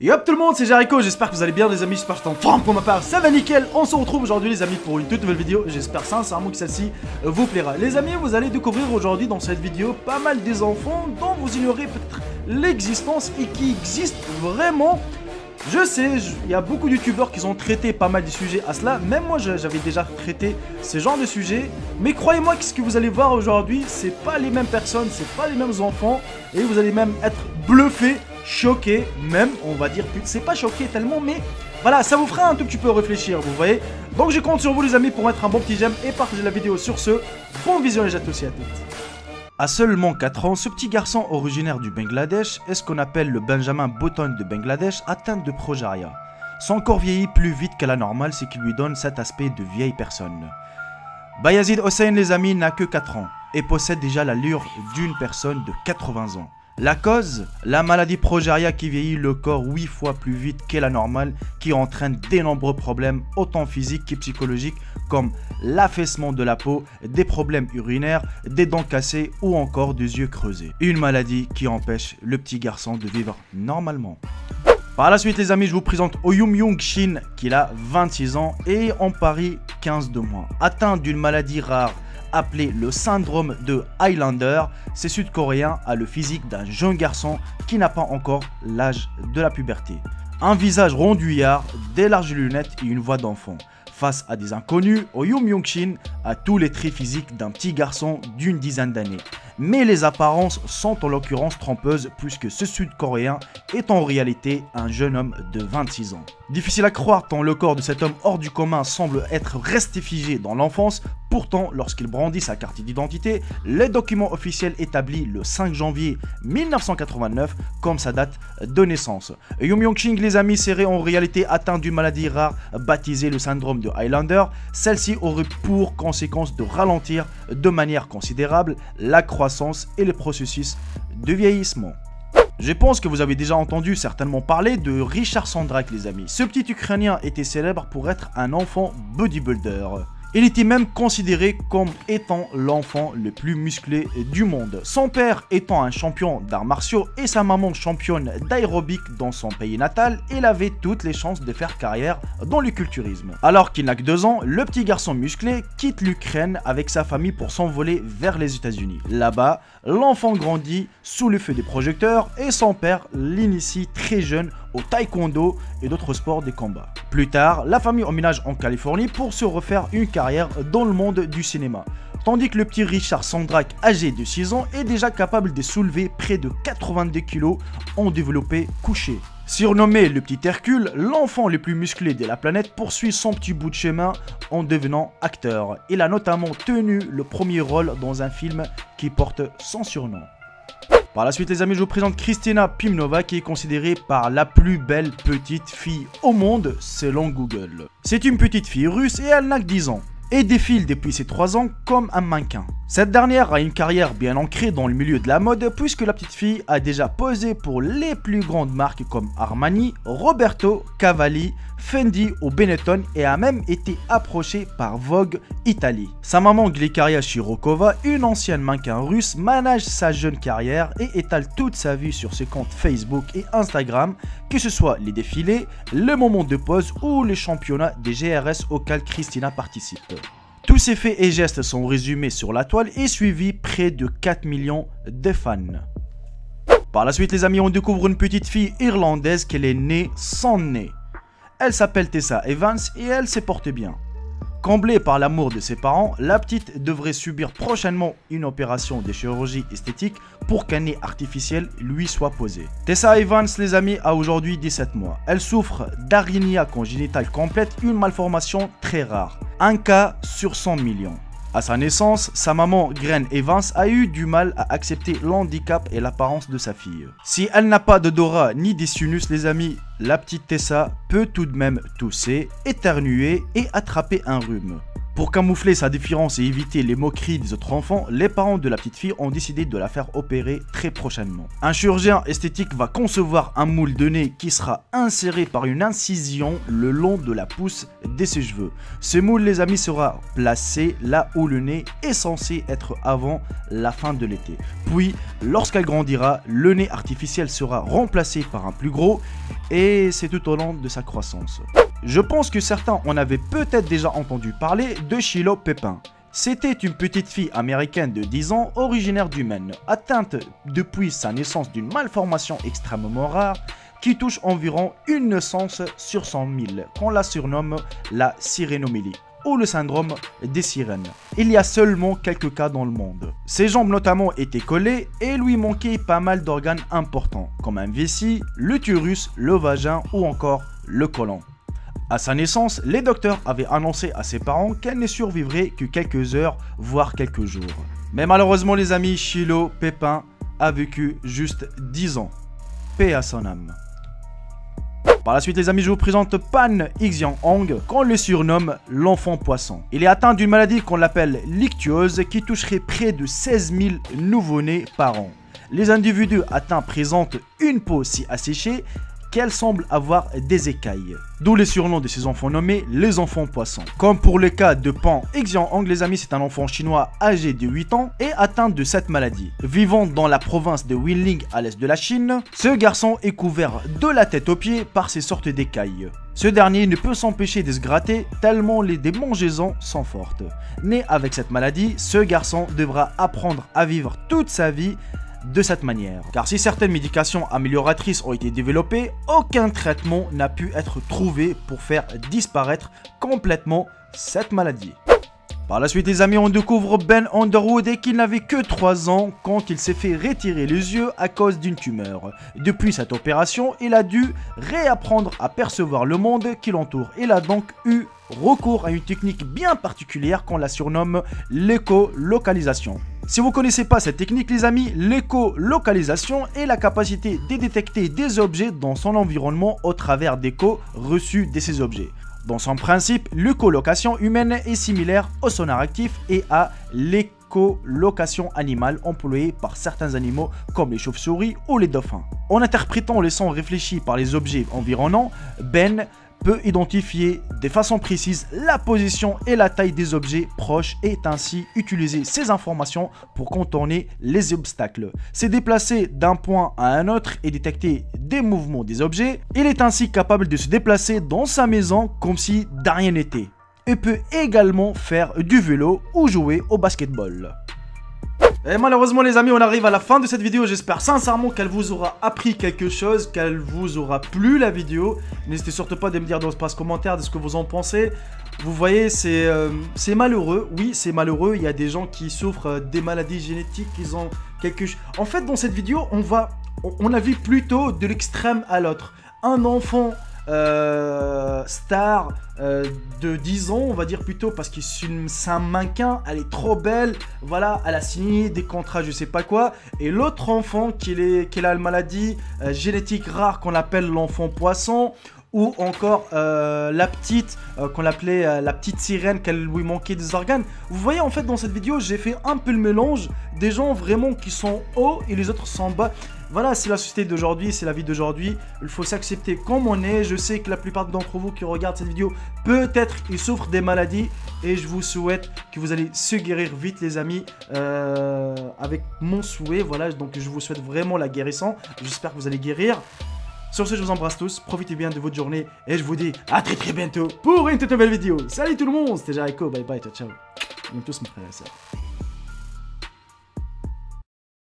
Yop tout le monde, c'est Jericho, j'espère que vous allez bien les amis, j'espère que je suis en forme pour ma part, ça va nickel. On se retrouve aujourd'hui les amis pour une toute nouvelle vidéo, j'espère sincèrement que celle-ci vous plaira. Les amis, vous allez découvrir aujourd'hui dans cette vidéo pas mal des enfants dont vous ignorez peut-être l'existence et qui existent vraiment. Je sais, il y a beaucoup de youtubeurs qui ont traité pas mal de sujets à cela, même moi j'avais déjà traité ce genre de sujets, mais croyez-moi que ce que vous allez voir aujourd'hui, c'est pas les mêmes personnes, c'est pas les mêmes enfants, et vous allez même être bluffés, choqués, même, on va dire, c'est pas choqué tellement, mais voilà, ça vous fera un tout petit peu réfléchir, vous voyez. Donc je compte sur vous les amis pour mettre un bon petit j'aime et partager la vidéo sur ce. Bon visionnage à tous et à toutes. À seulement 4 ans, ce petit garçon originaire du Bangladesh est ce qu'on appelle le Benjamin Button de Bangladesh, atteint de progeria. Son corps vieillit plus vite qu'à la normale, ce qui lui donne cet aspect de vieille personne. Bayazid Hossein les amis n'a que 4 ans et possède déjà l'allure d'une personne de 80 ans. La cause, la maladie progeria qui vieillit le corps 8 fois plus vite qu'est la normale, qui entraîne de nombreux problèmes autant physiques que psychologiques comme l'affaissement de la peau, des problèmes urinaires, des dents cassées ou encore des yeux creusés. Une maladie qui empêche le petit garçon de vivre normalement. Par la suite les amis, je vous présente Oyum Young Shin qui a 26 ans et en Paris 15 de moins. Atteint d'une maladie rare appelé le syndrome de Highlander, ce sud-coréen a le physique d'un jeune garçon qui n'a pas encore l'âge de la puberté. Un visage rondouillard, des larges lunettes et une voix d'enfant. Face à des inconnus, Oyum Young-shin a tous les traits physiques d'un petit garçon d'une dizaine d'années. Mais les apparences sont en l'occurrence trompeuses puisque ce sud-coréen est en réalité un jeune homme de 26 ans. Difficile à croire tant le corps de cet homme hors du commun semble être resté figé dans l'enfance. Pourtant, lorsqu'il brandit sa carte d'identité, les documents officiels établissent le 5 janvier 1989 comme sa date de naissance. Oyum Young-shin les amis serait en réalité atteint d'une maladie rare baptisée le syndrome de Highlander. Celle-ci aurait pour conséquence de ralentir de manière considérable la croissance et les processus de vieillissement. Je pense que vous avez déjà entendu certainement parler de Richard Sondrak les amis. Ce petit Ukrainien était célèbre pour être un enfant bodybuilder. Il était même considéré comme étant l'enfant le plus musclé du monde. Son père étant un champion d'arts martiaux et sa maman championne d'aérobic dans son pays natal, il avait toutes les chances de faire carrière dans le culturisme. Alors qu'il n'a que 2 ans, le petit garçon musclé quitte l'Ukraine avec sa famille pour s'envoler vers les États-Unis. Là-bas, l'enfant grandit sous le feu des projecteurs et son père l'initie très jeune au taekwondo et d'autres sports de combat. Plus tard, la famille emménage en Californie pour se refaire une carrière dans le monde du cinéma. Tandis que le petit Richard Sondrak, âgé de 6 ans, est déjà capable de soulever près de 82 kg en développé couché. Surnommé le petit Hercule, l'enfant le plus musclé de la planète poursuit son petit bout de chemin en devenant acteur. Il a notamment tenu le premier rôle dans un film qui porte son surnom. Par la suite les amis, je vous présente Kristina Pimnova qui est considérée par la plus belle petite fille au monde selon Google. C'est une petite fille russe et elle n'a que 10 ans et défile depuis ses 3 ans comme un mannequin. Cette dernière a une carrière bien ancrée dans le milieu de la mode puisque la petite fille a déjà posé pour les plus grandes marques comme Armani, Roberto, Cavalli, Fendi ou Benetton et a même été approchée par Vogue Italie. Sa maman Glikaria Shirokova, une ancienne mannequin russe, manage sa jeune carrière et étale toute sa vie sur ses comptes Facebook et Instagram, que ce soit les défilés, les moments de pause ou les championnats des GRS auxquels Kristina participe. Tous ces faits et gestes sont résumés sur la toile et suivis près de 4 millions de fans. Par la suite les amis, on découvre une petite fille irlandaise qu'elle est née sans nez. Elle s'appelle Tessa Evans et elle se porte bien. Comblée par l'amour de ses parents, la petite devrait subir prochainement une opération de chirurgie esthétique pour qu'un nez artificiel lui soit posé. Tessa Evans les amis a aujourd'hui 17 mois. Elle souffre d'arythmie congénitale complète, une malformation très rare. Un cas sur 100 millions. À sa naissance, sa maman Gren Evans a eu du mal à accepter l'handicap et l'apparence de sa fille. Si elle n'a pas d'odorat ni de sinus les amis, la petite Tessa peut tout de même tousser, éternuer et attraper un rhume. Pour camoufler sa différence et éviter les moqueries des autres enfants, les parents de la petite fille ont décidé de la faire opérer très prochainement. Un chirurgien esthétique va concevoir un moule de nez qui sera inséré par une incision le long de la pousse de ses cheveux. Ce moule les amis sera placé là où le nez est censé être avant la fin de l'été. Puis lorsqu'elle grandira, le nez artificiel sera remplacé par un plus gros et c'est tout au long de sa croissance. Je pense que certains en avaient peut-être déjà entendu parler de Shiloh Pepin. C'était une petite fille américaine de 10 ans, originaire du Maine, atteinte depuis sa naissance d'une malformation extrêmement rare qui touche environ une naissance sur 100 000, qu'on la surnomme la sirénomélie, ou le syndrome des sirènes. Il y a seulement quelques cas dans le monde. Ses jambes notamment étaient collées et lui manquait pas mal d'organes importants, comme un vessie, l'utérus, le vagin ou encore le côlon. À sa naissance, les docteurs avaient annoncé à ses parents qu'elle ne survivrait que quelques heures, voire quelques jours. Mais malheureusement les amis, Shiloh Pepin a vécu juste 10 ans. Paix à son âme. Par la suite les amis, je vous présente Pan Xianhong, qu'on le surnomme l'enfant poisson. Il est atteint d'une maladie qu'on appelle l'ictiose qui toucherait près de 16 000 nouveau-nés par an. Les individus atteints présentent une peau si asséchée qu'elle semble avoir des écailles. D'où les surnoms de ces enfants nommés les enfants poissons. Comme pour le cas de Pan Xianhong, les amis, c'est un enfant chinois âgé de 8 ans et atteint de cette maladie. Vivant dans la province de Winling à l'est de la Chine, ce garçon est couvert de la tête aux pieds par ces sortes d'écailles. Ce dernier ne peut s'empêcher de se gratter tellement les démangeaisons sont fortes. Né avec cette maladie, ce garçon devra apprendre à vivre toute sa vie de cette manière. Car si certaines médications amélioratrices ont été développées, aucun traitement n'a pu être trouvé pour faire disparaître complètement cette maladie. Par la suite les amis, on découvre Ben Underwood et qu'il n'avait que 3 ans quand il s'est fait retirer les yeux à cause d'une tumeur. Depuis cette opération, il a dû réapprendre à percevoir le monde qui l'entoure. Il a donc eu recours à une technique bien particulière qu'on la surnomme l'écolocalisation. Si vous ne connaissez pas cette technique les amis, l'écolocalisation est la capacité de détecter des objets dans son environnement au travers d'échos reçus de ces objets. Dans son principe, l'écolocation humaine est similaire au sonar actif et à l'écolocation animale employée par certains animaux comme les chauves-souris ou les dauphins. En interprétant les sons réfléchis par les objets environnants, Ben peut identifier de façon précise la position et la taille des objets proches et ainsi utiliser ces informations pour contourner les obstacles. Se déplacer d'un point à un autre et détecter des mouvements des objets. Il est ainsi capable de se déplacer dans sa maison comme si de rien n'était. Il peut également faire du vélo ou jouer au basketball. Et malheureusement les amis, on arrive à la fin de cette vidéo. J'espère sincèrement qu'elle vous aura appris quelque chose, qu'elle vous aura plu la vidéo. N'hésitez surtout pas de me dire dans l'espace commentaire de ce que vous en pensez. Vous voyez, c'est malheureux. Oui, c'est malheureux. Il y a des gens qui souffrent des maladies génétiques, qui ont quelque chose. En fait, dans cette vidéo, on a vu plutôt de l'extrême à l'autre. Un enfant star de 10 ans, on va dire plutôt, parce que c'est un mannequin, elle est trop belle, voilà, elle a signé des contrats, je sais pas quoi, et l'autre enfant qui a une maladie génétique rare qu'on appelle l'enfant poisson, ou encore la petite qu'on appelait la petite sirène, qu'elle lui manquait des organes. Vous voyez en fait dans cette vidéo j'ai fait un peu le mélange des gens vraiment qui sont hauts et les autres sont bas. Voilà, c'est la société d'aujourd'hui, c'est la vie d'aujourd'hui. Il faut s'accepter comme on est. Je sais que la plupart d'entre vous qui regardent cette vidéo, peut-être ils souffrent des maladies. Et je vous souhaite que vous allez se guérir vite les amis, avec mon souhait. Voilà, donc je vous souhaite vraiment la guérison. J'espère que vous allez guérir. Sur ce, je vous embrasse tous, profitez bien de votre journée et je vous dis à très bientôt pour une toute nouvelle vidéo. Salut tout le monde, c'était Jericho, bye bye, ciao ciao. Vous tous mes frères et sœurs.